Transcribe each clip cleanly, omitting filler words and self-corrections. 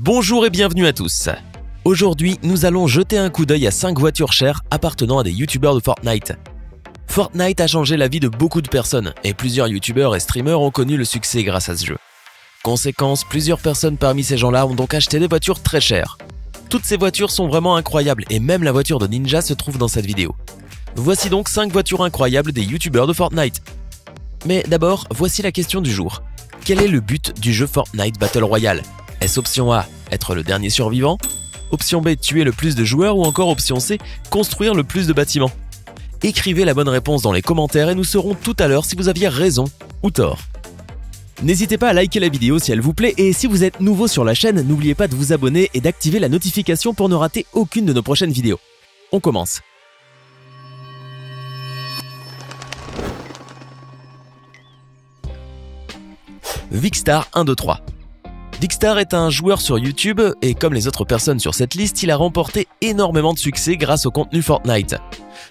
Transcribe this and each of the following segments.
Bonjour et bienvenue à tous. Aujourd'hui, nous allons jeter un coup d'œil à 5 voitures chères appartenant à des youtubeurs de Fortnite. Fortnite a changé la vie de beaucoup de personnes et plusieurs youtubeurs et streamers ont connu le succès grâce à ce jeu. Conséquence, plusieurs personnes parmi ces gens-là ont donc acheté des voitures très chères. Toutes ces voitures sont vraiment incroyables et même la voiture de Ninja se trouve dans cette vidéo. Voici donc 5 voitures incroyables des youtubeurs de Fortnite. Mais d'abord, voici la question du jour. Quel est le but du jeu Fortnite Battle Royale? Est-ce option A, être le dernier survivant? Option B, tuer le plus de joueurs? Ou encore option C, construire le plus de bâtiments? Écrivez la bonne réponse dans les commentaires et nous saurons tout à l'heure si vous aviez raison ou tort. N'hésitez pas à liker la vidéo si elle vous plaît et si vous êtes nouveau sur la chaîne, n'oubliez pas de vous abonner et d'activer la notification pour ne rater aucune de nos prochaines vidéos. On commence. Vikkstar 123. Vikkstar est un joueur sur YouTube et comme les autres personnes sur cette liste, il a remporté énormément de succès grâce au contenu Fortnite.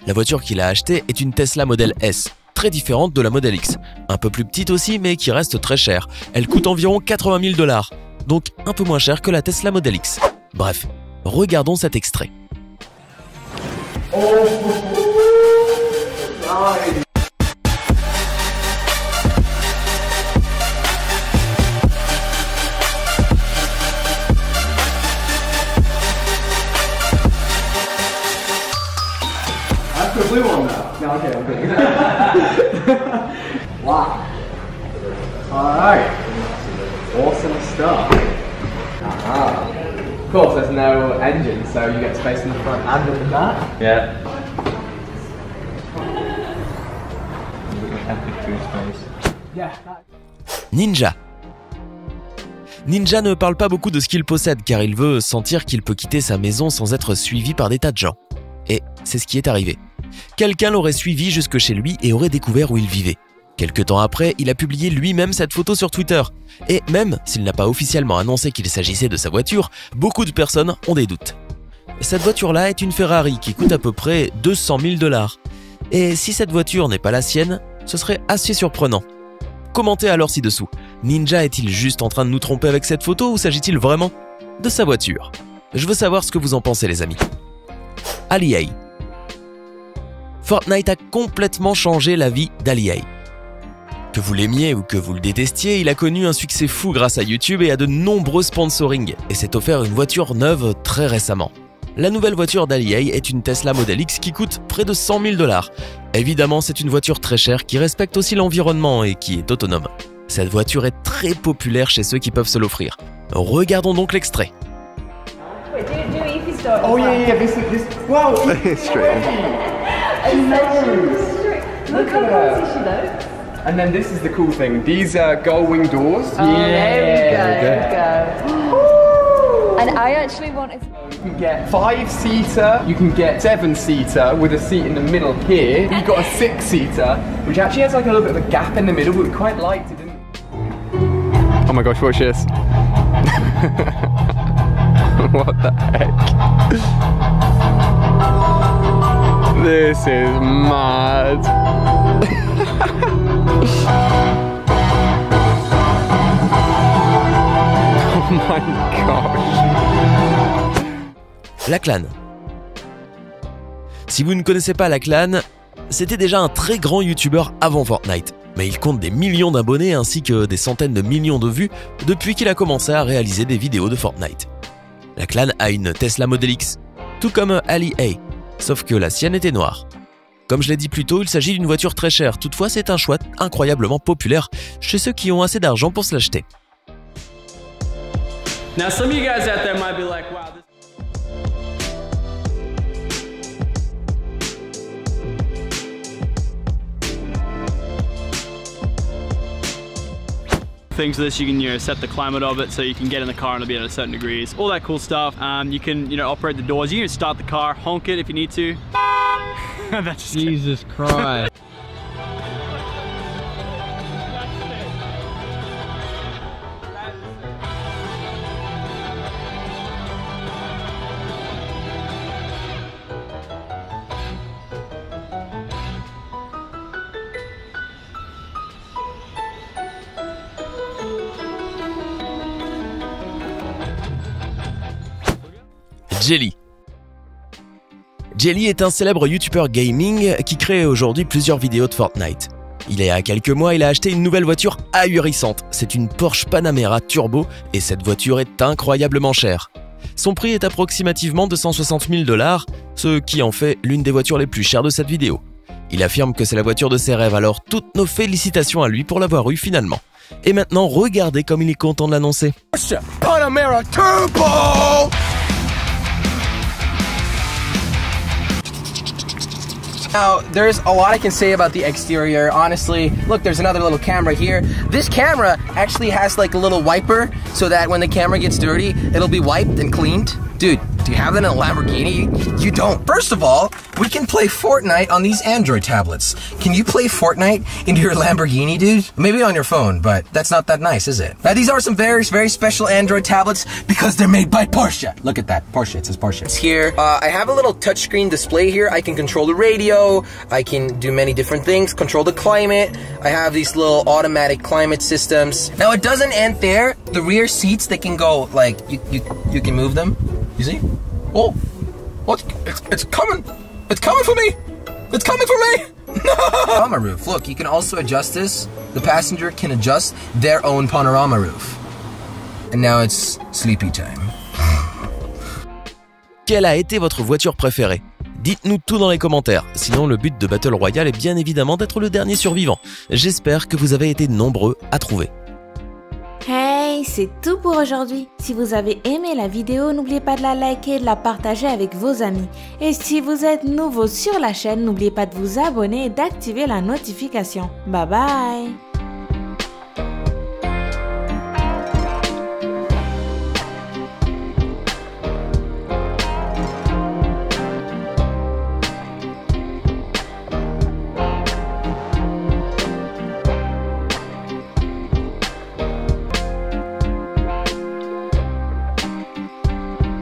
La voiture qu'il a achetée est une Tesla Model S, très différente de la Model X, un peu plus petite aussi mais qui reste très chère. Elle coûte environ 80 000 $, donc un peu moins cher que la Tesla Model X. Bref, regardons cet extrait. The blue one now. No, okay, I'm good. Wow. Alright. Awesome stuff. Aha. Of course, there's no engine, so you get space in the front and in the back. Yeah. Yeah. Ninja. Ninja ne parle pas beaucoup de ce qu'il possède car il veut sentir qu'il peut quitter sa maison sans être suivi par des tas de gens. Et c'est ce qui est arrivé. Quelqu'un l'aurait suivi jusque chez lui et aurait découvert où il vivait. Quelque temps après, il a publié lui-même cette photo sur Twitter. Et même s'il n'a pas officiellement annoncé qu'il s'agissait de sa voiture, beaucoup de personnes ont des doutes. Cette voiture-là est une Ferrari qui coûte à peu près 200 000 $. Et si cette voiture n'est pas la sienne, ce serait assez surprenant. Commentez alors ci-dessous. Ninja est-il juste en train de nous tromper avec cette photo ou s'agit-il vraiment de sa voiture? Je veux savoir ce que vous en pensez les amis. Ali. Fortnite a complètement changé la vie d'Ali. Que vous l'aimiez ou que vous le détestiez, il a connu un succès fou grâce à YouTube et à de nombreux sponsorings et s'est offert une voiture neuve très récemment. La nouvelle voiture d'Ali est une Tesla Model X qui coûte près de 100 000 $. Évidemment, c'est une voiture très chère qui respecte aussi l'environnement et qui est autonome. Cette voiture est très populaire chez ceux qui peuvent se l'offrir. Regardons donc l'extrait. Oh yeah, this. Wow. Straight She knows. Look how cool is she though? And then this is the cool thing. These are gull-wing doors. Oh, there we go. And I actually wanted to... You can get 5-seater, you can get 7-seater with a seat in the middle here. You've got a 6-seater, which actually has like a little bit of a gap in the middle, but we quite liked it, didn't we? Oh my gosh, watch this. What the heck? This is mad. Oh my gosh. La Clan. Si vous ne connaissez pas La Clan, c'était déjà un très grand youtubeur avant Fortnite. Mais il compte des millions d'abonnés ainsi que des centaines de millions de vues depuis qu'il a commencé à réaliser des vidéos de Fortnite. La Clan a une Tesla Model X, tout comme Ali A, sauf que la sienne était noire. Comme je l'ai dit plus tôt, il s'agit d'une voiture très chère, toutefois c'est un choix incroyablement populaire chez ceux qui ont assez d'argent pour se l'acheter. Now some of you guys out there might be like, wow, things of this, you can set the climate of it so you can get in the car and it'll be at a certain degrees, all that cool stuff. You can operate the doors. You can start the car, honk it if you need to. That's Jesus Christ. Jelly. Jelly est un célèbre YouTuber gaming qui crée aujourd'hui plusieurs vidéos de Fortnite. Il y a quelques mois, il a acheté une nouvelle voiture ahurissante. C'est une Porsche Panamera Turbo et cette voiture est incroyablement chère. Son prix est approximativement de 160 000 $, ce qui en fait l'une des voitures les plus chères de cette vidéo. Il affirme que c'est la voiture de ses rêves, alors toutes nos félicitations à lui pour l'avoir eue finalement. Et maintenant, regardez comme il est content de l'annoncer. Porsche Panamera Turbo! Now, there's a lot I can say about the exterior, honestly. Look, there's another little camera here. This camera actually has like a little wiper so that when the camera gets dirty, it'll be wiped and cleaned. Dude, do you have that in a Lamborghini? You don't. First of all, we can play Fortnite on these Android tablets. Can you play Fortnite into your Lamborghini, dude? Maybe on your phone, but that's not that nice, is it? Now, these are some very, very special Android tablets because they're made by Porsche. Look at that, Porsche, it says Porsche. It's here. I have a little touchscreen display here. I can control the radio. I can do many different things, control the climate. I have these little automatic climate systems. Now, it doesn't end there. The rear seats, they can go, like, you can move them. You see? Oh, it's coming. It's coming for me. It's coming for me. Panorama roof. Look, you can also adjust this. The passenger can adjust their own panorama roof. And now it's sleepy time. Quelle a été votre voiture préférée? Dites-nous tout dans les commentaires, sinon le but de Battle Royale est bien évidemment d'être le dernier survivant. J'espère que vous avez été nombreux à trouver. Hey, c'est tout pour aujourd'hui. Si vous avez aimé la vidéo, n'oubliez pas de la liker et de la partager avec vos amis. Et si vous êtes nouveau sur la chaîne, n'oubliez pas de vous abonner et d'activer la notification. Bye bye!